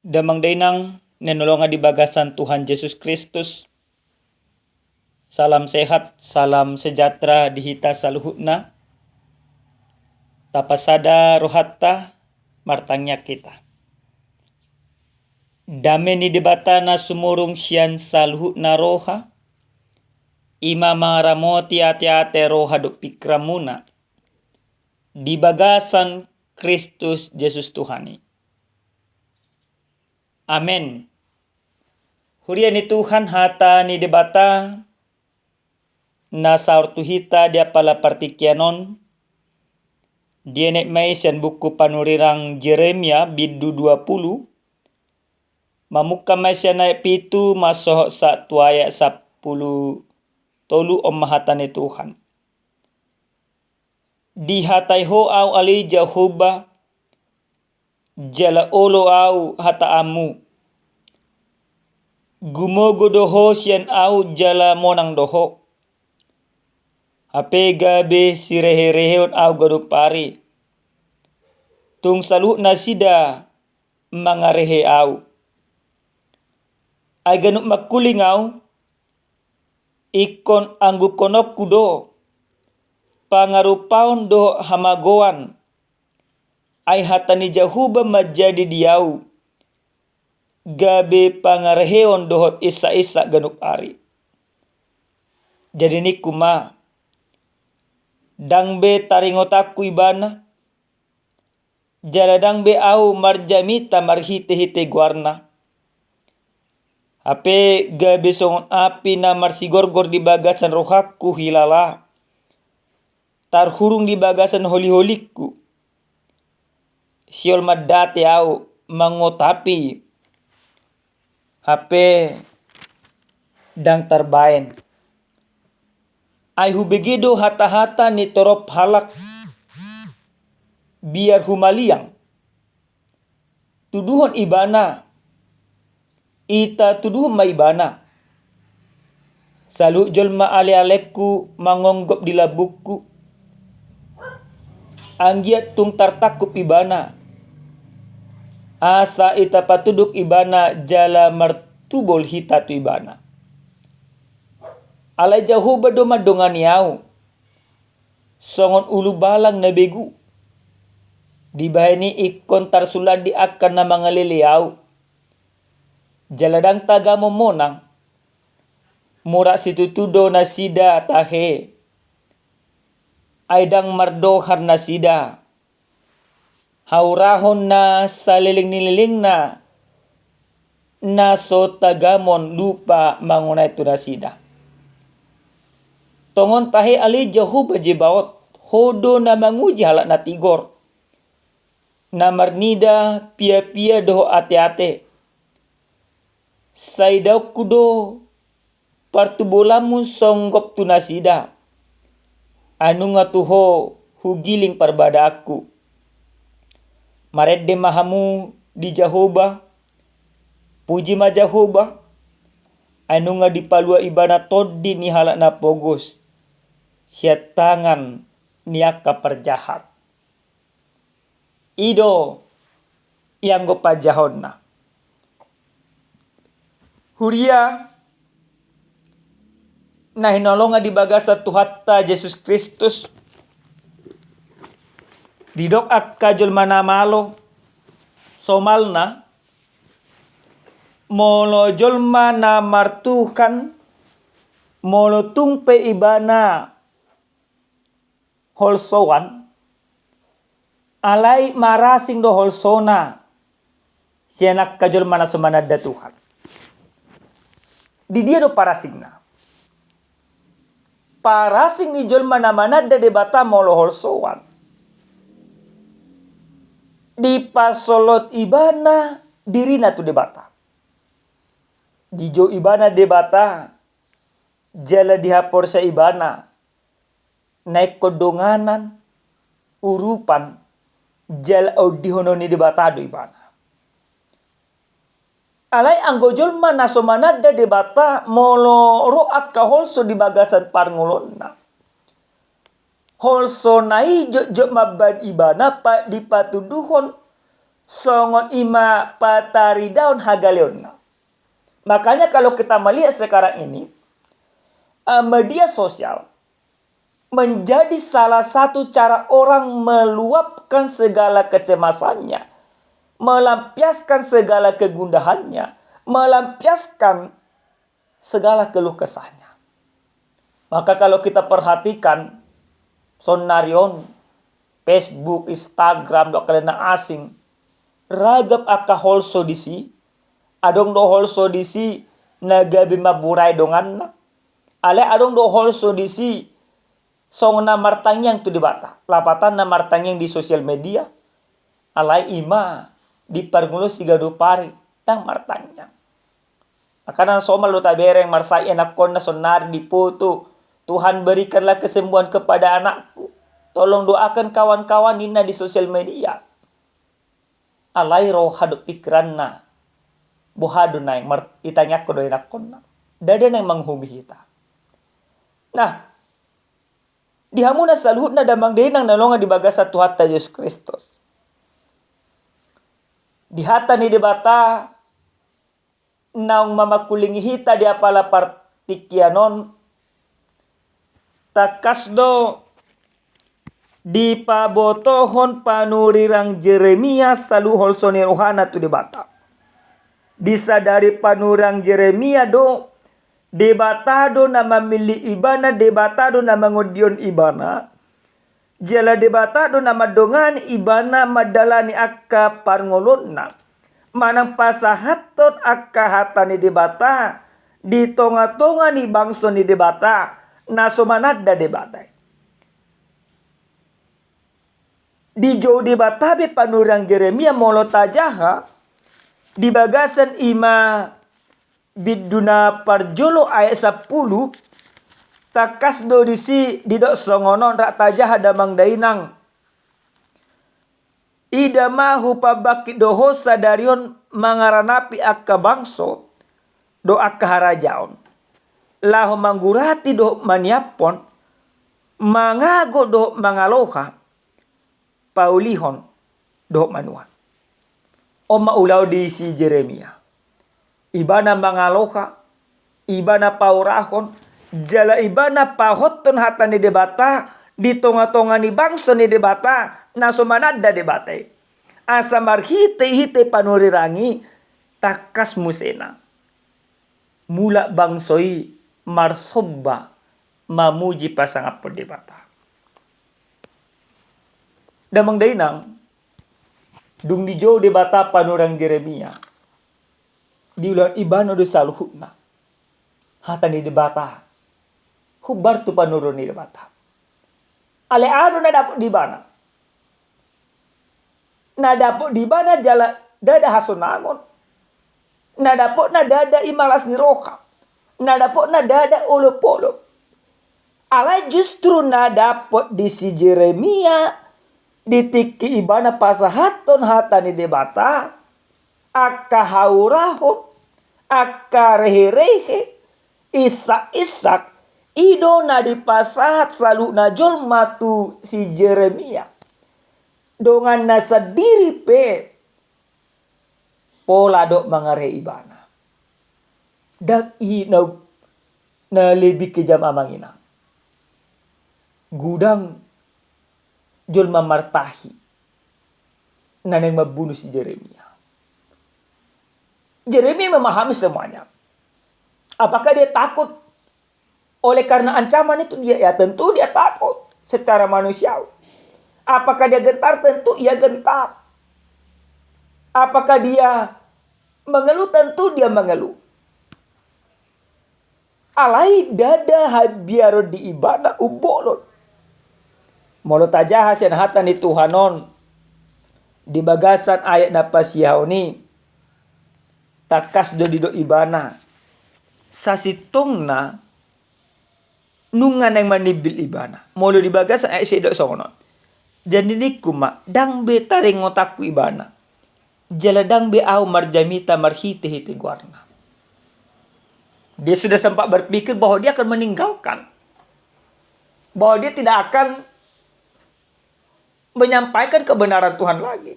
Damang dainang nenolonga di bagasan Tuhan Yesus Kristus. Salam sehat, salam sejahtera dihita saluhutna. Tapasada rohatta martangnya kita. Dame ni debatana sumurung sian saluhutna roha. Ima mangaramoti ate-ate roha do pikramuna. Di bagasan Kristus Yesus Tuhani. Amen. Huria ni Tuhan hata ni debata na saurtuhita dia pala partikianon. Dia nek mai sian buku panurirang Jeremia bidu 20. Mamuka mai sian naik pitu masoh satu ayat 10 tolu ommahatane Tuhan. Di hatai ho au ali Jehovah jala olo au hata amu. Gumogo doho sian au jala monang doho. Hape gabe sirehe-reheon au gadupari. Tung saluh nasida mangarehe au. Ay ganuk makuling au. Ikon anggu konok kudo. Pangarupaon do hamagoan. Ay hatani Jehovah majadi diau. Gabe pangareheon dohot isa-isa ganuk ari. Jadi ni kuma. Dangbe taringotaku ibana. Jala dangbe au marjamita marhite-hite guarna. Ape gabe songon api na marsigorgor di bagasan rohaku hilala. Tarhurung di bagasan holi-holiku. Siol madate au mangotapi. Hape dang tarbaen. Ay hubegido hata-hata ni torop halak. Biar humaliang. Tuduhon ibana. Ita tuduhon maibana. Salu jolma ale-aleku mangonggop di labuku. Anggiat tung tartakup ibana. Asa ita patuduk ibana jala martubol hita tu ibana. Alai Jehovah do madongan yau. Songon ulu balang na begu. Di bahani ikon tarsuladi akan na mga liliyaw. Jaladang taga mo monang. Mura situtudo na sida tahe. Aydang mardohar na sida. Haurahon na saliling-nililing na. Naso tagamon lupa mangunay tu na sida. Tongon tahe ali Jehovah jibaot. Hodo na manguji halak na tigor. Na marnida pia-pia doho ate-ate. Saidaw kudo partubolamu songgop tu na sida. Anu nga tuho hugiling parbada aku. Maredde mahamu di Jehovah. Puji ma Jehovah. Anu nga dipalua ibana todi ni halak na pogos. Siat tangan niaka perjahat. Ido yang go pajahon na. Huria na hinolonga di bagasa Tuhatta Yesus Kristus. Didok akka jol manamalo somalna molo jolma na martukan molo tungpe ibana holsowan alai marasing do holsona sianak kajol mana sumanada Tuhan. Di dia do parasingna. Parasing ni jol mana manada debata molo holsowan. Di pasolot ibana dirina tu debata. Di jo ibana debata jala dihapor sa ibana. Naik kodonganan urupan jala audihono ni debata do ibana. Alai anggojol mana somanada debata molo roak ka holso di bagasan parngulonna. Holso nai jok mabad ibana pa dipatuduhon songon ima patari daun hagaleonna. Makanya kalau kita melihat sekarang ini, media sosial menjadi salah satu cara orang meluapkan segala kecemasannya, melampiaskan segala kegundahannya, melampiaskan segala keluh kesahnya. Maka kalau kita perhatikan sonarion Facebook, Instagram, do kalena asing, ragap aka holso disi, adong do holso disi nagabi maburay dongan na. Ale adong do holso disi song na martangyang tu di bata. Lapatan na martangyang di sosial media. Alay ima di parngulo sigado pari tang martangyang. Makanan somal lo tabereng marsai anakon na sonari di foto. Tuhan berikanlah kesembuhan kepada anakku. Tolong doakan kawan-kawan Nina di sosial media. Alay roh hadap pikiran na. Buhado na yung itanya ko do inakon na. Dada na yung manghumihita. Nah, dihamuna sa luhut na damang din ang nalonga di baga sa Tuhan ta Yesus Kristus. Dihata ni debata naong mamakulingihita di apala partikyanon takasdo di pabotohon panurirang Jeremia saluhol soniruhana tu debata. Disadari panurang Jeremia do debatado na mamili ibana, debatado na mangudion ibana. Jala debatado na madongan ibana madalani akka parngolon na. Manang pasahaton akka hata ni debata. Di tonga-tonga ni bangso ni debata. Na sumanad da debatay. Di jauh debatabe panurang Jeremia molo tajaha. Di bagasan ima biduna parjolo ayat 10 takas do disi didok songonon rak tajah damang dainang ida mahu pabaki doho sadarion mangaranapi akka bangso do akka harajaon lahu manggurati do maniapon mangago do mangaloha paulihon do manuan o maulaw di si Jeremia. Ibana mangaloka, ibana paurahon, jala ibana pahoton hata ni debata, di tonga-tonga ni bangso ni debata, na sumanada debate. Asa marhite-hite panurirangi, takas musena. Mula bangsoi marsoba, mamuji pasangap debata. Damang dainang, dung di jauh debata panurang Jeremia. Diulan ibano do saluhutna. Hata ni debata. Hubar tu panurun ni debata. Ale ano na dapat di bana. Na dapat di bana jala dada hasonangon. Na dapat na dada imalas ni roka. Na dapat na dada olo-polo. Ala justru na dapat di si Jeremia ditiki ibana pasahaton hata ni debata. Akka haurahon. Akka rehe-rehe, isak-isak, ido na dipasahat salu na jolma tu si Jeremia. Dongan na sa diri pe, pola do mangare ibana. Dak i na lebih kejam amangina. Gudang jolma martahi, naneng mabunuh si Jeremia. Jeremia memahami semuanya. Apakah dia takut oleh karena ancaman itu? Ya tentu dia takut secara manusiawi. Apakah dia gentar? Tentu ia gentar. Apakah dia mengeluh? Tentu dia mengeluh. Alai dada habiaro di ibadah ubolon. Molo tajaha sen hatan ni Tuhanon di bagasan ayat dapas yauni. Takas do dido ibana. Sasitong na nungan yang manibil ibana. Molo di bagasan ay sedok songonon. Jadi ni kuma dang be taring otakku ibana. Jala dang be au marjamita marhite-hite guarna. Dia sudah sempat berpikir bahwa dia akan meninggalkan. Bahwa dia tidak akan menyampaikan kebenaran Tuhan lagi.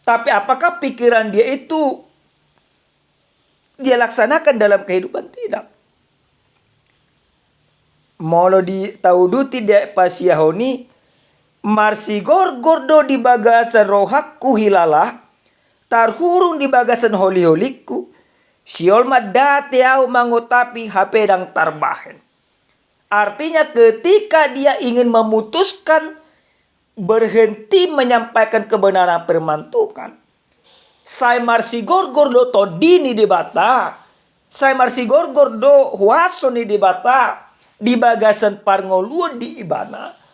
Tapi apakah pikiran dia itu dia laksanakan dalam kehidupan? Tidak. Molo di taudu tidak pasiahoni marsigor gordo di bagasan rohakku hilalah tarhurung di bagasan holi-holiku siol madate au mangotapi HP dang tarbahen. Artinya ketika dia ingin memutuskan berhenti menyampaikan kebenaran firman Tuhan, saya marsigor gordo todini di bata, saya marsigor gordo huasoni di bata di bagasan parngoluan di ibana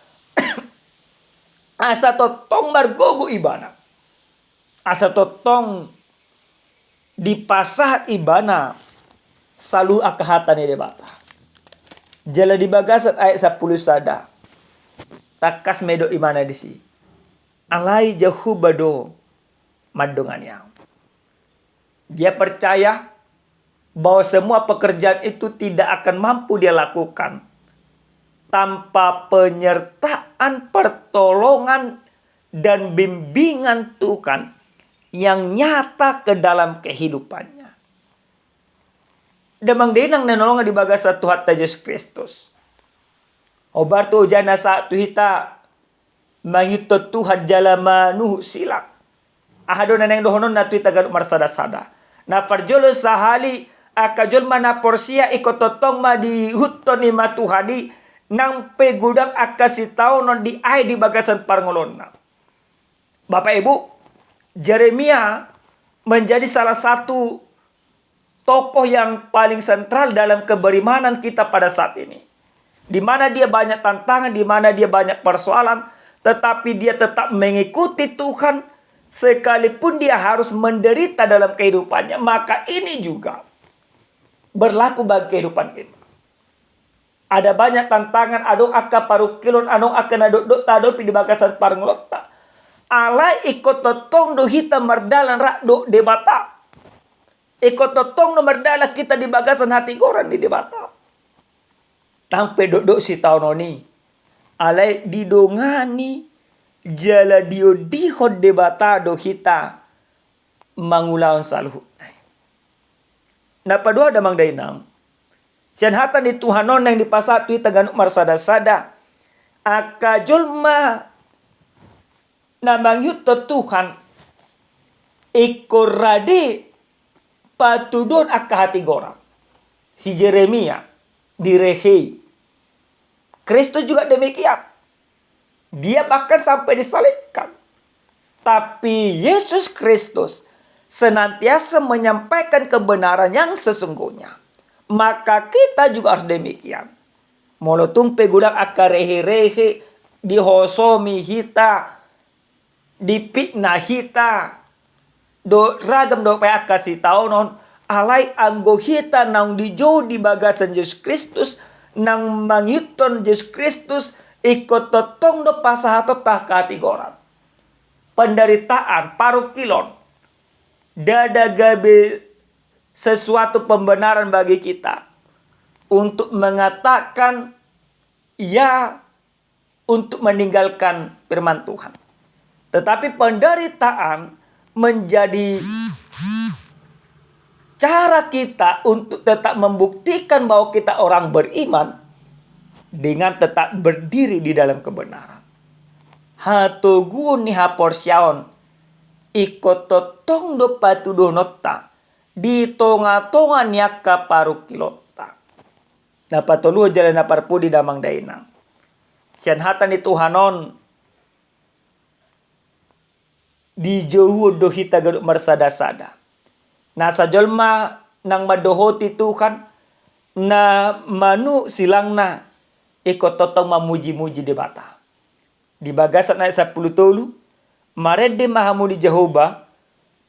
asa totong margogo ibana, asa totong di pasah ibana salu akahatan di bata. Jala di bagasan ayat 10 sada takas medo imana di si alai jauh bado madongannya. Dia percaya bahwa semua pekerjaan itu tidak akan mampu dia lakukan tanpa penyertaan, pertolongan, dan bimbingan Tuhan yang nyata ke dalam kehidupannya. Damang denang nanolongan di bagasa Tuhan Yesus Kristus. Obar tu jana saat tu hita mangito Tuhan jalama nuhu silak. Ahado na nang dohonon na tu hita ganuk marsada-sada. Na parjolo sahali akajol mana porsia ikototong ma di huton ni matuhadi nang pegudang akasitao non di ay di bagasan parngolon na. Bapak Ibu, Yeremia menjadi salah satu tokoh yang paling sentral dalam keberimanan kita pada saat ini. Di mana dia banyak tantangan, di mana dia banyak persoalan, tetapi dia tetap mengikuti Tuhan sekalipun dia harus menderita dalam kehidupannya. Maka ini juga berlaku bagi kehidupan kita. Ada banyak tantangan, adong akka parukilon, adong akka nadok tado di bagasan parngolota. Alai ikut totong do hita merdalan rak do debata. Ikut totong do merdala kita di bagasan hati goran di debata. Tampe dok si taunoni. Alai didongani jala dio dihod debata do hita mangulaon saluh. Napa dua damang dainam. Sian hatan di Tuhanon yang dipasatui taganuk marsada-sada. Akajulma namang yuto Tuhan ikorade patudon akahati gora. Si Yeremia direhei. Kristus juga demikian. Dia bahkan sampai disalibkan. Tapi Yesus Kristus senantiasa menyampaikan kebenaran yang sesungguhnya. Maka kita juga harus demikian. Molotung pegulang akarehe-rehe dihosomi hita, dipikna hita, do ragam do pa kasih taunon alai anggo hita nang dijo di bagasan Yesus Kristus nang mangiton Yesus Kristus ikut totong do pasahato takati goran. Penderitaan parukilon dada gabe sesuatu pembenaran bagi kita untuk mengatakan ya untuk meninggalkan firman Tuhan. Tetapi penderitaan menjadi cara kita untuk tetap membuktikan bahwa kita orang beriman dengan tetap berdiri di dalam kebenaran. Hatogu ni haporsyaon ikut totong do patudo nota di tonga-tonga niaka paru kilota. Dapat tolu jalan aparpu di damang dainang. Sian hatan di Tuhanon di jauh do hita gaduk marsada-sada. Nasa jolma nang madohoti Tuhan na manu silang na ikut totong mamuji-muji di bata. Di bagasan ayat 10 tolu marede mahamudi Jehovah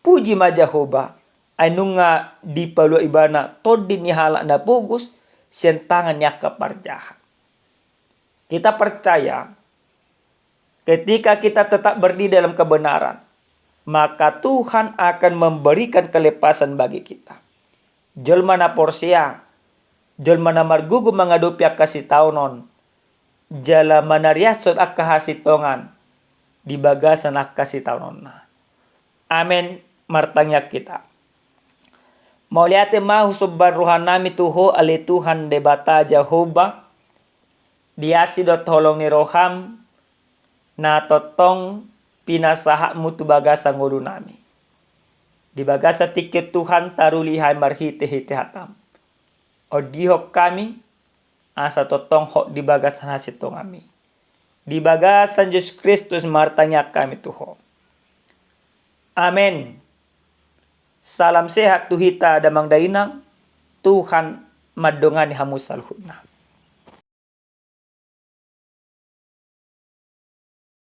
puji ma Jehovah anunga di palu ibana todi ni halak na pugus sentangan nyaka parjahat. Kita percaya ketika kita tetap berdiri dalam kebenaran, maka Tuhan akan memberikan kelepasan bagi kita. Jelma na porsia, jelma na margugu mengadupi akasih taunon, jala manariasot akahasitongan di bagasan akasih taunon na. Amen martanya kita. Mauliate mahu sobar rohanami tuho ale Tuhan debata Jehovah. Diasi dot holong ni roham na totong pinasaha mutu bagasa nguru nami. Di bagasa tiket Tuhan tarulihay marhite-hite hatam. O dihok kami asa totong hok di bagasan hasitong kami. Di bagasan Yesus Kristus martanya kami tuho. Amen. Salam sehat tuhita damang dainang. Tuhan madongani hamusal huna.